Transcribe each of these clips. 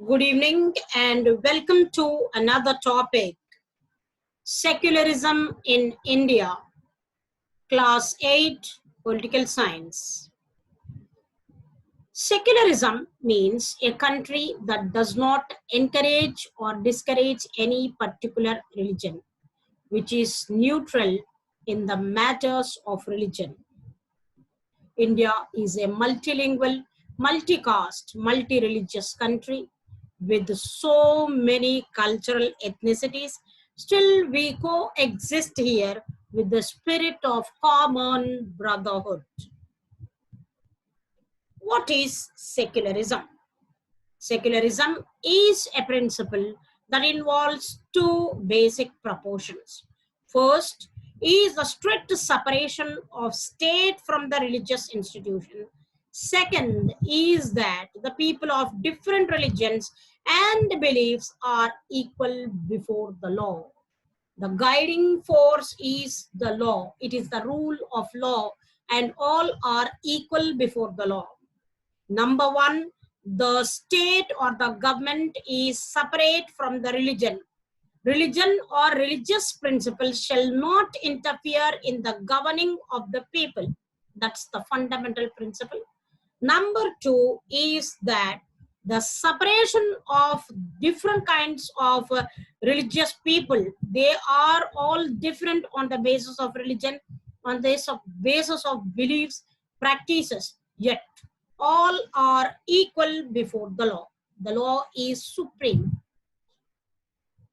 Good evening and welcome to another topic, Secularism in India, Class 8, Political Science. Secularism means a country that does not encourage or discourage any particular religion, which is neutral in the matters of religion. India is a multilingual, multi-caste, multi-religious country with so many cultural ethnicities. Still, we coexist here with the spirit of common brotherhood. What is secularism? Secularism is a principle that involves two basic proportions. First is the strict separation of state from the religious institution. Second is that the people of different religions and beliefs are equal before the law. The guiding force is the law. It is the rule of law, and all are equal before the law. Number one, the state or the government is separate from the religion. Religion or religious principles shall not interfere in the governing of the people. That's the fundamental principle. Number two is that the separation of different kinds of religious people, they are all different on the basis of religion, on the basis of beliefs, practices, yet all are equal before the law. The law is supreme.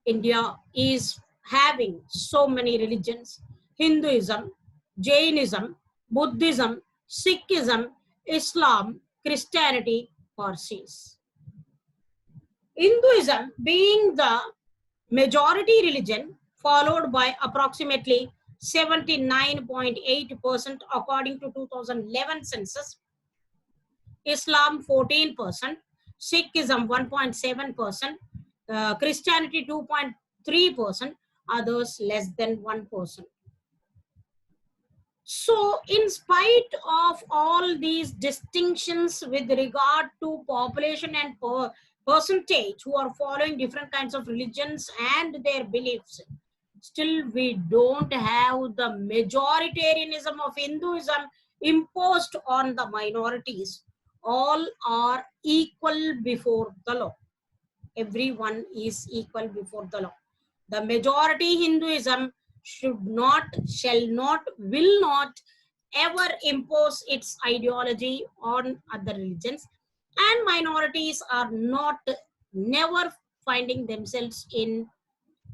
India is having so many religions: Hinduism, Jainism, Buddhism, Sikhism, Islam, Christianity, Parsis. Hinduism being the majority religion, followed by approximately 79.8% according to 2011 census, Islam 14%, Sikhism 1.7%, Christianity 2.3%, others less than 1%. So, in spite of all these distinctions with regard to population and percentage who are following different kinds of religions and their beliefs, still we don't have the majoritarianism of Hinduism imposed on the minorities. All are equal before the law. Everyone is equal before the law. The majority Hinduism should not, shall not, will not ever impose its ideology on other religions, and minorities are not, never finding themselves in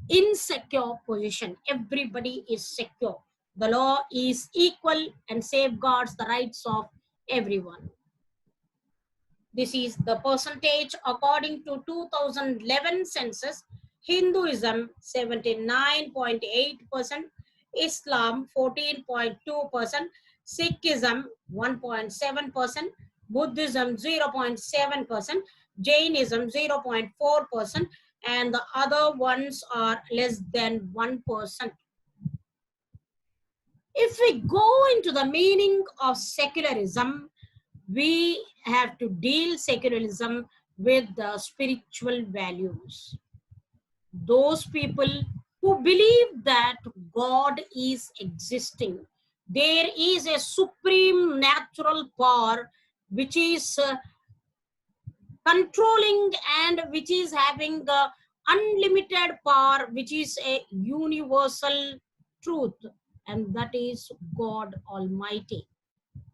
insecure position. Everybody is secure. The law is equal and safeguards the rights of everyone. This is the percentage according to 2011 census. Hinduism 79.8%, Islam 14.2%, Sikhism 1.7%, Buddhism 0.7%, Jainism 0.4%, and the other ones are less than 1%. If we go into the meaning of secularism, we have to deal secularism with the spiritual values. Those people who believe that God is existing, there is a supreme natural power which is controlling and which is having unlimited power, which is a universal truth, and that is God Almighty.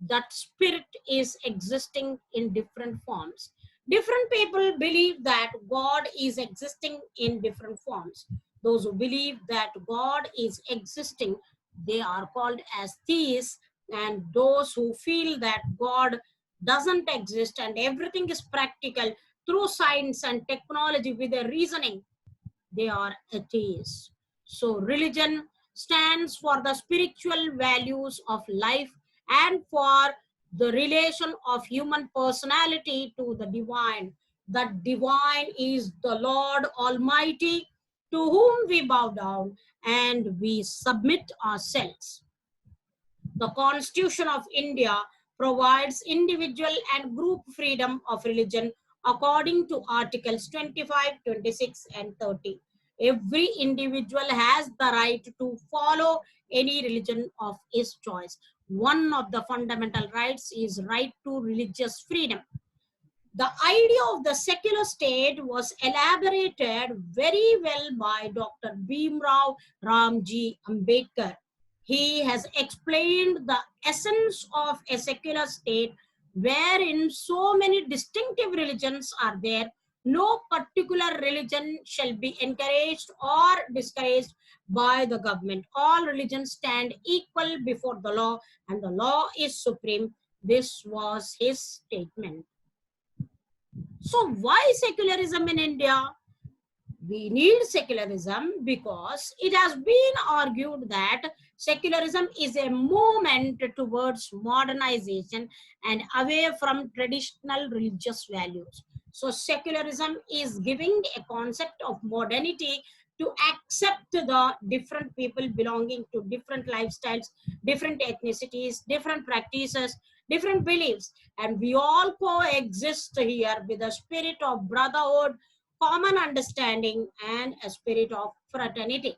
That spirit is existing in different forms. Different people believe that God is existing in different forms. Those who believe that God is existing, they are called as theists, and those who feel that God doesn't exist and everything is practical through science and technology with their reasoning, they are atheists. So religion stands for the spiritual values of life and for the relation of human personality to the divine. The divine is the Lord Almighty, to whom we bow down and we submit ourselves. The Constitution of India provides individual and group freedom of religion according to Articles 25, 26, and 30. Every individual has the right to follow any religion of his choice. One of the fundamental rights is right to religious freedom. The idea of the secular state was elaborated very well by Dr. Bhimrao Ramji Ambedkar. He has explained the essence of a secular state wherein so many distinctive religions are there. No particular religion shall be encouraged or discouraged by the government. All religions stand equal before the law and the law is supreme. This was his statement. So why secularism in India? We need secularism because it has been argued that secularism is a movement towards modernization and away from traditional religious values. So secularism is giving a concept of modernity to accept the different people belonging to different lifestyles, different ethnicities, different practices, different beliefs, and we all coexist here with a spirit of brotherhood, common understanding, and a spirit of fraternity.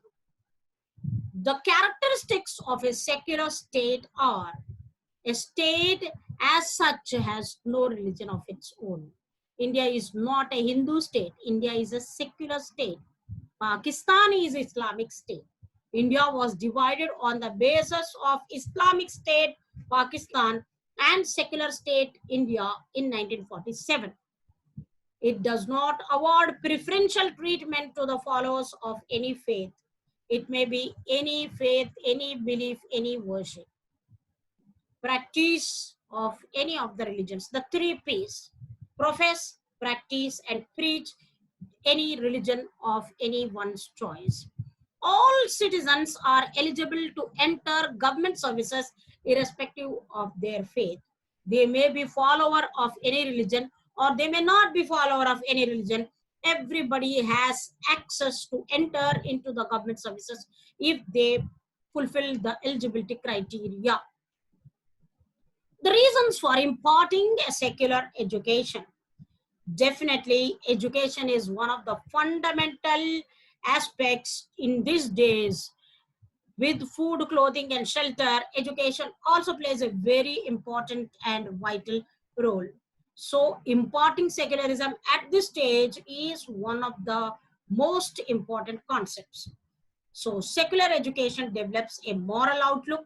The characteristics of a secular state are: a state as such has no religion of its own. India is not a Hindu state. India is a secular state. Pakistan is Islamic state. India was divided on the basis of Islamic state Pakistan and secular state India in 1947. It does not award preferential treatment to the followers of any faith. It may be any faith, any belief, any worship. Practice of any of the religions, the three P's: profess, practice, and preach any religion of anyone's choice. All citizens are eligible to enter government services irrespective of their faith. They may be follower of any religion or they may not be follower of any religion. Everybody has access to enter into the government services if they fulfill the eligibility criteria. The reasons for imparting a secular education. Definitely, education is one of the fundamental aspects in these days. With food, clothing, and shelter, education also plays a very important and vital role. So, imparting secularism at this stage is one of the most important concepts. So, secular education develops a moral outlook.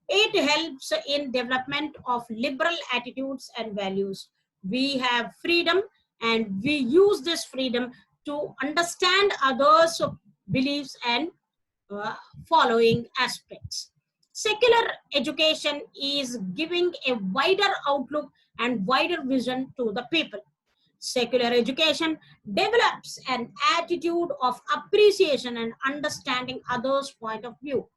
It helps in development of liberal attitudes and values. We have freedom and we use this freedom to understand others' beliefs and following aspects. Secular education is giving a wider outlook and wider vision to the people. Secular education develops an attitude of appreciation and understanding others' point of view.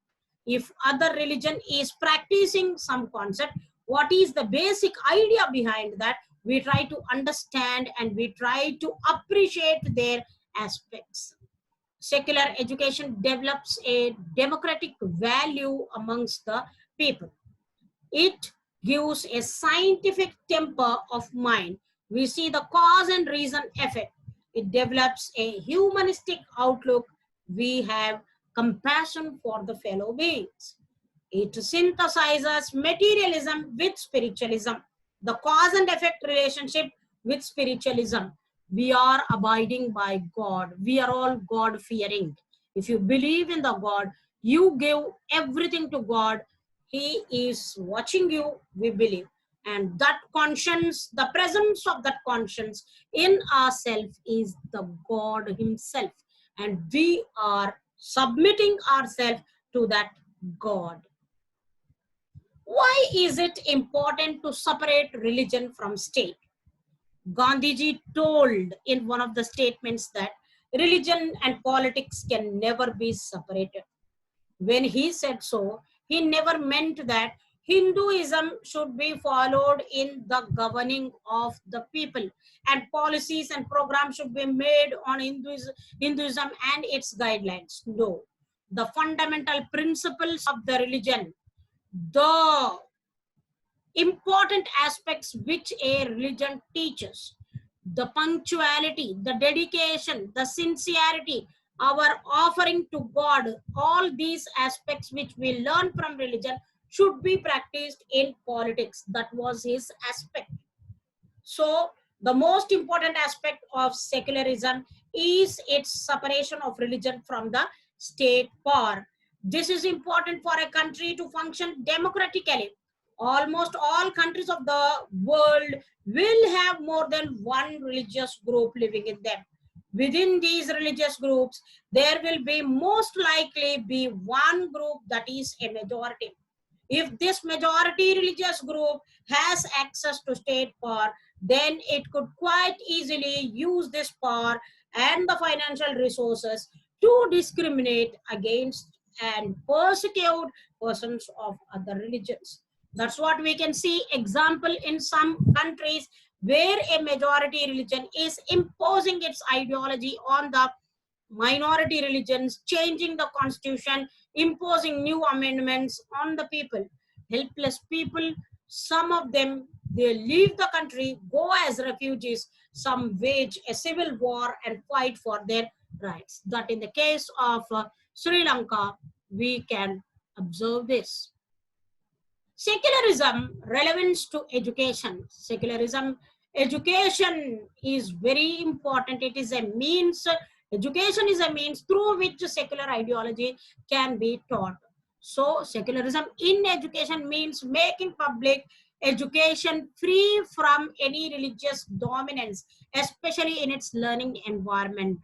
If other religion is practicing some concept, what is the basic idea behind that? We try to understand and we try to appreciate their aspects. Secular education develops a democratic value amongst the people. It gives a scientific temper of mind. We see the cause and reason effect. It develops a humanistic outlook. We have compassion for the fellow beings. It synthesizes materialism with spiritualism, the cause and effect relationship with spiritualism. We are abiding by God. We are all God fearing. If you believe in the God, you give everything to God. He is watching you, we believe. And that conscience, the presence of that conscience in ourselves is the God himself. And we are submitting ourselves to that God. Why is it important to separate religion from state? Gandhiji told in one of the statements that religion and politics can never be separated. When he said so, he never meant that Hinduism should be followed in the governing of the people and policies and programs should be made on Hinduism and its guidelines. No. The fundamental principles of the religion, the important aspects which a religion teaches, the punctuality, the dedication, the sincerity, our offering to God, all these aspects which we learn from religion should be practiced in politics. That was his aspect. So the most important aspect of secularism is its separation of religion from the state power. This is important for a country to function democratically. Almost all countries of the world will have more than one religious group living in them. Within these religious groups, there will be most likely be one group that is a majority. If this majority religious group has access to state power, then it could quite easily use this power and the financial resources to discriminate against and persecute persons of other religions. That's what we can see example in some countries where a majority religion is imposing its ideology on the minority religions, changing the constitution, imposing new amendments on the people. Helpless people, some of them, they leave the country, go as refugees, some wage a civil war and fight for their rights. That in the case of Sri Lanka, we can observe this. Secularism relevance to education. Secularism education is very important. It is a means, education is a means through which secular ideology can be taught. So secularism in education means making public education free from any religious dominance, especially in its learning environment.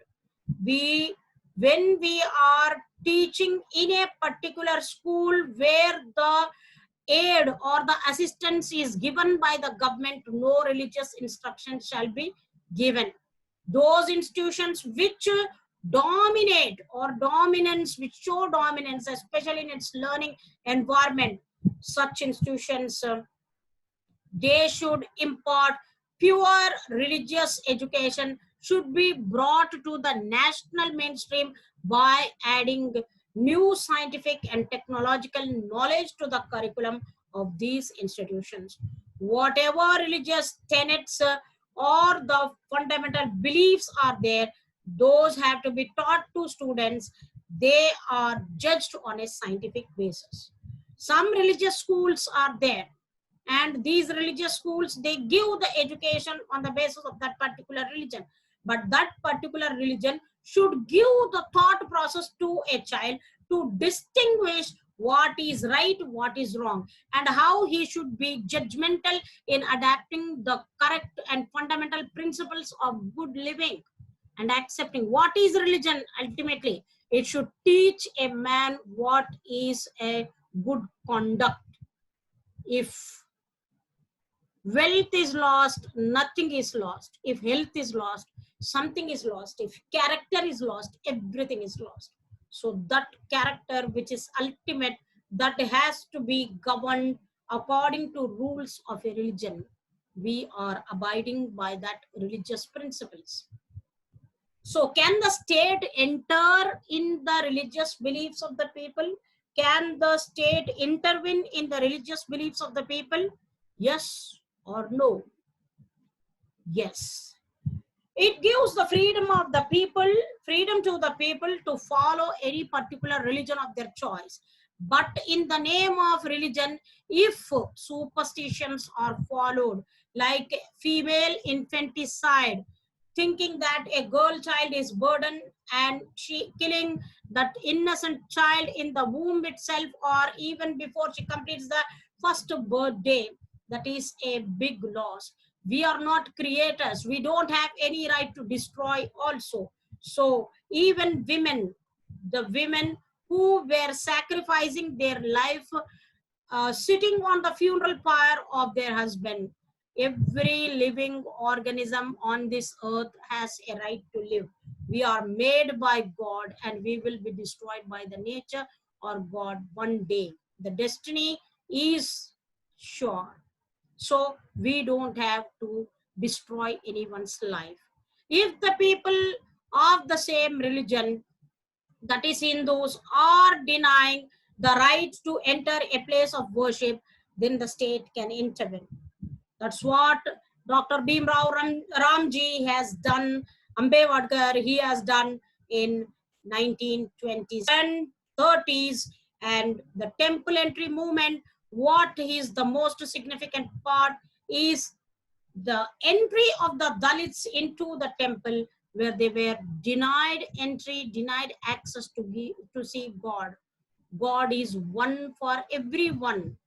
We, when we are teaching in a particular school where the aid or the assistance is given by the government, no religious instruction shall be given. Those institutions which dominate or dominance, which show dominance, especially in its learning environment, such institutions, they should impart pure religious education, should be brought to the national mainstream by adding new scientific and technological knowledge to the curriculum of these institutions. Whatever religious tenets or the fundamental beliefs are there, those have to be taught to students. They are judged on a scientific basis. Some religious schools are there, and these religious schools, they give the education on the basis of that particular religion, but that particular religion should give the thought process to a child to distinguish what is right, what is wrong, and how he should be judgmental in adapting the correct and fundamental principles of good living and accepting. What is religion? Ultimately, it should teach a man what is a good conduct. If wealth is lost, nothing is lost. If health is lost, something is lost. If character is lost, everything is lost. So that character which is ultimate, that has to be governed according to rules of a religion. We are abiding by that religious principles. So can the state enter in the religious beliefs of the people? Can the state intervene in the religious beliefs of the people? Yes or no? Yes. It gives the freedom of the people, freedom to the people to follow any particular religion of their choice. But in the name of religion, if superstitions are followed, like female infanticide, thinking that a girl child is burden and she killing that innocent child in the womb itself, or even before she completes the first birthday, that is a big loss. We are not creators, we don't have any right to destroy also. So even women, the women who were sacrificing their life, sitting on the funeral pyre of their husband, every living organism on this earth has a right to live. We are made by God and we will be destroyed by the nature or God one day. The destiny is sure. So we don't have to destroy anyone's life. If the people of the same religion, that is Hindus, are denying the right to enter a place of worship, then the state can intervene. That's what Dr. Bhimrao Ramji has done, M.A.B.Ed, he has done in 1920s and 30s, and the temple entry movement, what is the most significant part is the entry of the Dalits into the temple, where they were denied entry, denied access to see God. God is one for everyone.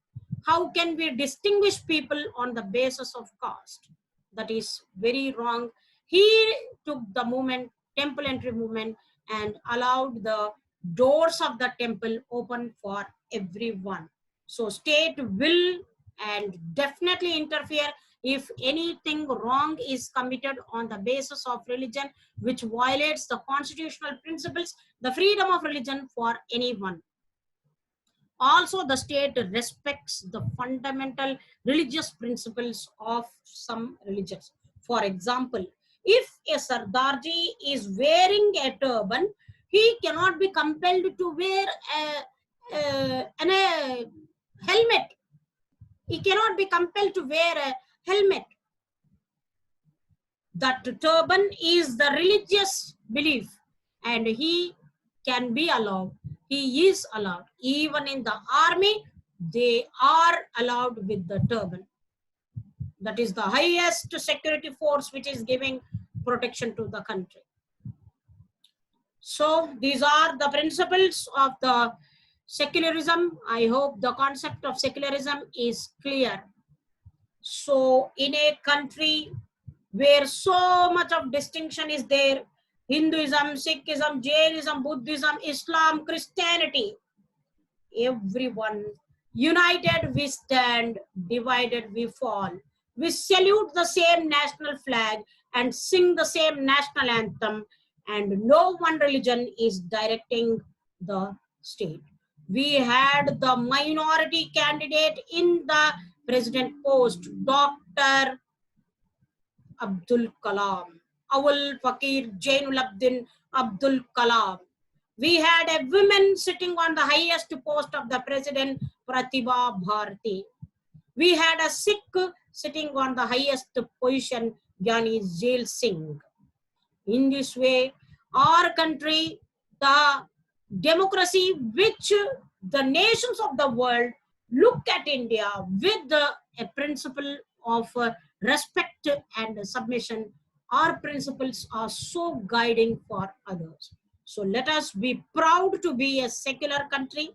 How can we distinguish people on the basis of caste? That is very wrong. He took the movement, temple entry movement, and allowed the doors of the temple open for everyone. So state will and definitely interfere if anything wrong is committed on the basis of religion, which violates the constitutional principles, the freedom of religion for anyone. Also, the state respects the fundamental religious principles of some religions. For example, if a Sardarji is wearing a turban, he cannot be compelled to wear a helmet. He cannot be compelled to wear a helmet. That turban is the religious belief, and he can be allowed. He is allowed. Even in the army, they are allowed with the turban. That is the highest security force which is giving protection to the country. So these are the principles of the secularism. I hope the concept of secularism is clear. So in a country where so much of distinction is there, Hinduism, Sikhism, Jainism, Buddhism, Islam, Christianity, everyone, united we stand, divided we fall. We salute the same national flag and sing the same national anthem, and no one religion is directing the state. We had the minority candidate in the president post, Dr. Abdul Kalam, Awal Fakir Jainulabdin Abdul Kalam. We had a woman sitting on the highest post of the president, Pratibha Bharti. We had a Sikh sitting on the highest position, Jani Jail Singh. In this way, our country, the democracy which the nations of the world look at India with a principle of respect and submission, our principles are so guiding for others. So let us be proud to be a secular country,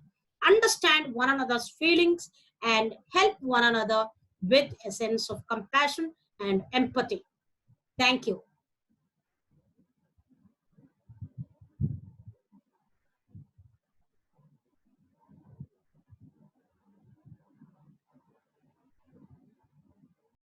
understand one another's feelings, and help one another with a sense of compassion and empathy. Thank you.